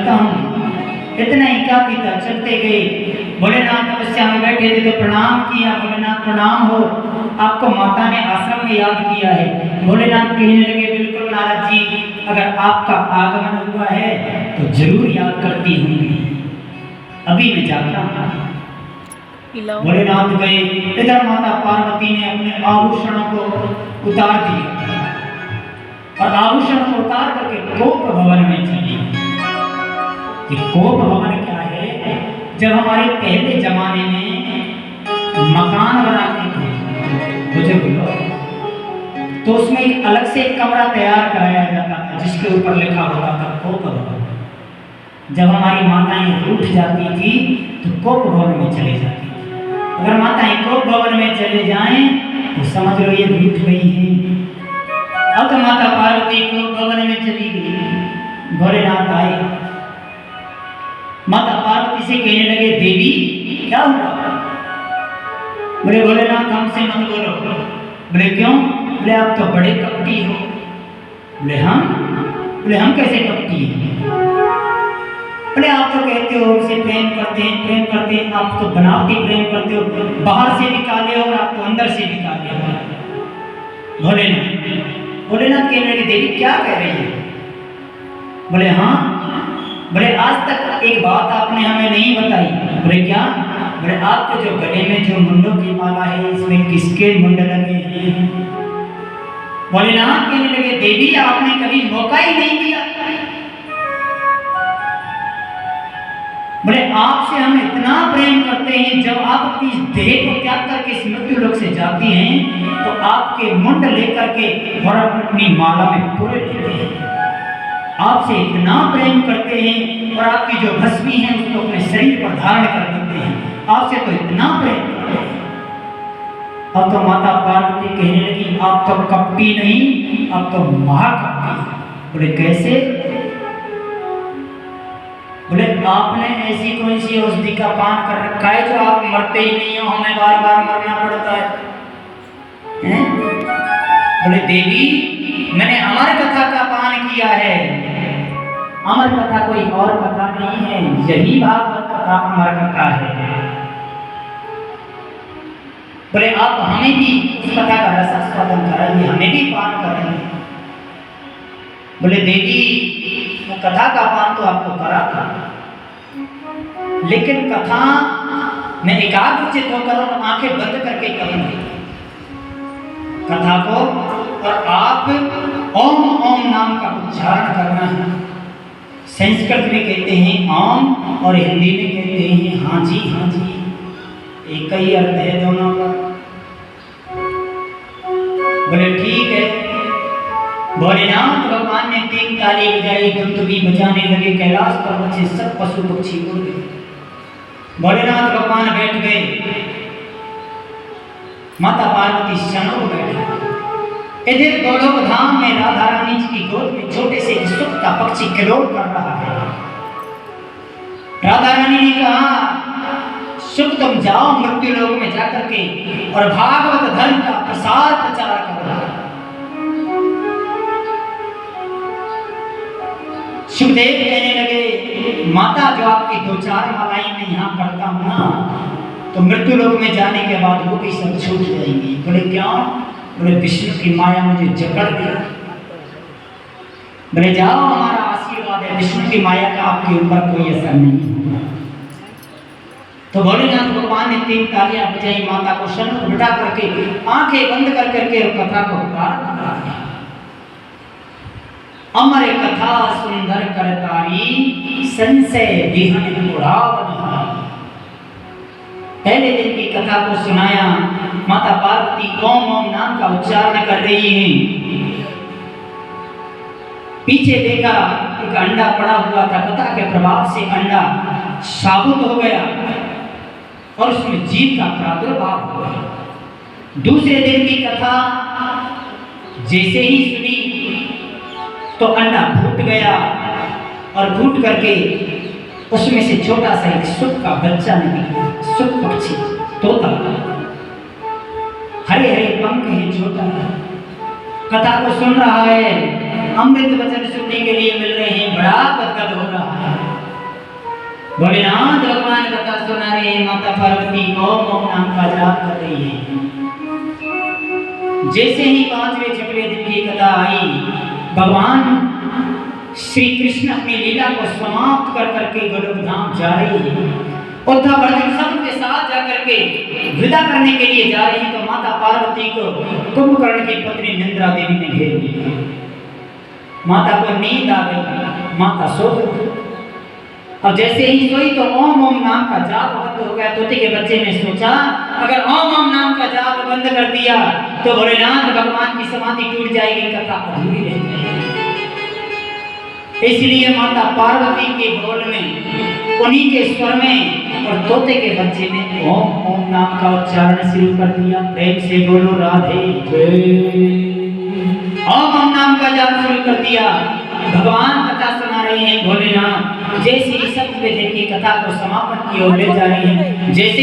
चलता हूँ। इतना ही काफी था, चलते गए। भोलेनाथ तपस्या में बैठे थे तो प्रणाम किया, भोलेनाथ प्रणाम हो, आपको माता ने आश्रम में याद किया है। भोलेनाथ कहने लगे बिल्कुल नारद जी, अगर आपका आगमन हुआ है तो जरूर याद करती होंगी, अभी मैं जाता हूँ। भोलेनाथ गए, इधर माता पार्वती ने अपने आभूषणों को उतार दिया और आभूषण को उतार करके कोप भवन में चली। कोप भवन क्या है? जब हमारे पहले जमाने में मकान बनाते थे बुजुर्ग लोग, तो उसमें एक अलग से एक कमरा तैयार कराया जाता था जिसके ऊपर लिखा होता था कोप भवन। जब हमारी माताएं रूठ जाती थी तो कोप भवन में चली जाती थी। अगर माताएं कोप भवन में चले जाएं तो समझ लो ये रूठ गई हैं। अब तो माता पार्वती कोप भवन में चली गई। भोलेनाथ आए, माता पार्वती से कहने लगे देवी क्या हुआ? बोले भोलेनाथ हमसे मत बोलो। बोले क्यों? बोले आप तो बड़े कपटी हो। बोले हम कैसे कपटी हैं? बोले आप तो कहते हो उनसे प्रेम करते हैं, आप तो बनावटी प्रेम करते हो, बाहर से भी काले हो और आप तो अंदर से भी काले हो। भोलेनाथ कहने लगे देवी क्या कह रही है? बोले हाँ। बोले आज तक एक बात आपने हमें नहीं बताई। बोले क्या? बोले आपके जो गले में जो मुंडों की माला है इसमें किसके मुंड लगे हैं? भोलेनाथ कहने लगे देवी आपने कभी मौका ही नहीं दिया। बोले आपसे हम इतना प्रेम करते हैं, जब आप अपनी देह को त्याग करके इस मृत्यु लोक से जाती हैं तो आपके मुंड लेकर के और अपनी माला में पूरे लेते हैं। आपसे इतना प्रेम करते हैं और आपकी जो भस्मी है उसको अपने शरीर पर धारण कर देते हैं। आपसे तो इतना प्रेम करते हैं। अब तो माता पार्वती कहने लगी आप तो कपटी नहीं, आप तो महाकपटी। बोले कैसे? बोले आपने ऐसी कौन सी औषधि का पान कर रखा है जो आप मरते ही नहीं हो, हमें बार बार मरना पड़ता है? बोले देवी मैंने अमर कथा का पान किया है। अमर कथा कोई और कथा नहीं है, यही भागवत कथा अमर कथा है। बोले आप हमें भी उस कथा का रसास्वादन कराइए, हमें भी पान कराइए। बोले देवी कथा का पान तो आपको करा था, लेकिन कथा मैं एकाग्रचित होकर और आंखें बंद करके करूंगी कथा को, और आप ओम ओम नाम का उच्चारण करना है। संस्कृत में कहते हैं ओम और हिंदी में कहते हैं हाँ जी हाँ जी, एक ही अर्थ है दोनों का। बोले ठीक है। भोलेनाथ भगवान ने 3 ताली बजाई, धुंधुबी बजाने लगे, कैलाश पर्वत से सब पशु पक्षी उड़ गए। भोलेनाथ भगवान बैठ गए, माता पार्वती शनों बैठे। इधर गोलोक धाम में राधा रानी जी की गोद में छोटे से सुख का पक्षी किलोल कर रहा है। राधा रानी ने कहा सुख तुम जाओ मृत्यु लोक में जाकर के और भागवत धर्म का प्रचार करो। सुखदेव कहने लगे माता जो आपकी 2-4 मालाएं मैं यहाँ करता हूँ ना, तो मृत्यु लोक में जाने के बाद वो भी सब छूट जाएंगी। बोले क्यों? बोले विष्णु की माया मुझे जकड़ दी। बोले जाओ हमारा आशीर्वाद है, विष्णु की माया का आपके ऊपर कोई असर नहीं होगा। तो भोलेनाथ भगवान ने 3 तालियां बजाई, माता को शरण बिठा करके आंखें बंद कर करके और कथा को प्रारंभ करा दिया। अमर कथा सुंदर करतारी, संशय विहन उड़ावन। पहले दिन की कथा को सुनाया। माता पार्वती ओम ओम नाम का उच्चारण कर रही हैं। पीछे देखा एक अंडा पड़ा हुआ था, कथा के प्रभाव से अंडा साबुत हो गया और उसमें जीव का प्रादुर्भाव हुआ। दूसरे दिन की कथा जैसे ही सुनी तो अंडा फूट गया और फूट करके उसमें से छोटा सा एक सुख का बच्चा निकला। सुख पक्षी तोता, हरे हरे पंख है, छोटा है, कथा को सुन रहा है, अमृत वचन सुनने के लिए मिल रहे हैं, बड़ा गदगद हो रहा है। भोलेनाथ भगवान कथा सुना रहे हैं, माता पार्वती ओम ओम नाम का जाप कर रही है। जैसे ही 5वें 6वें दिन की कथा आई, भगवान श्री कृष्ण अपनी लीला को समाप्त कर करके गोलोक धाम जा रही है। उद्धव अर्जुन सब के साथ जाकर के विदा करने के लिए जा रही, तो माता पार्वती को कुंभकर्ण की पत्नी निंद्रा देवी ने घेर लिया। माता को नींद आ गई, माता सो गई। अब जैसे ही सोई तो ओम ओम नाम का जाप बंद हो गया। तोते के बच्चे ने सोचा अगर ओम ओम नाम का जाप बंद कर दिया तो भोलेनाथ भगवान की समाधि टूट जाएगी, कथा अधूरी रह जाएगी। इसलिए माता पार्वती के बोल में, उन्हीं के स्वर में, और तोते के बच्चे ने ओम ओम नाम का उच्चारण शुरू कर दिया। प्रेम से बोलो राधे जय। ओम ओम नाम का जाप शुरू कर दिया। भगवान कथा सुना रहे हैं भोलेनाथ। जैसे ही 7वें दिन की कथा को समापन की ओर ले जा रही हैं, जैसे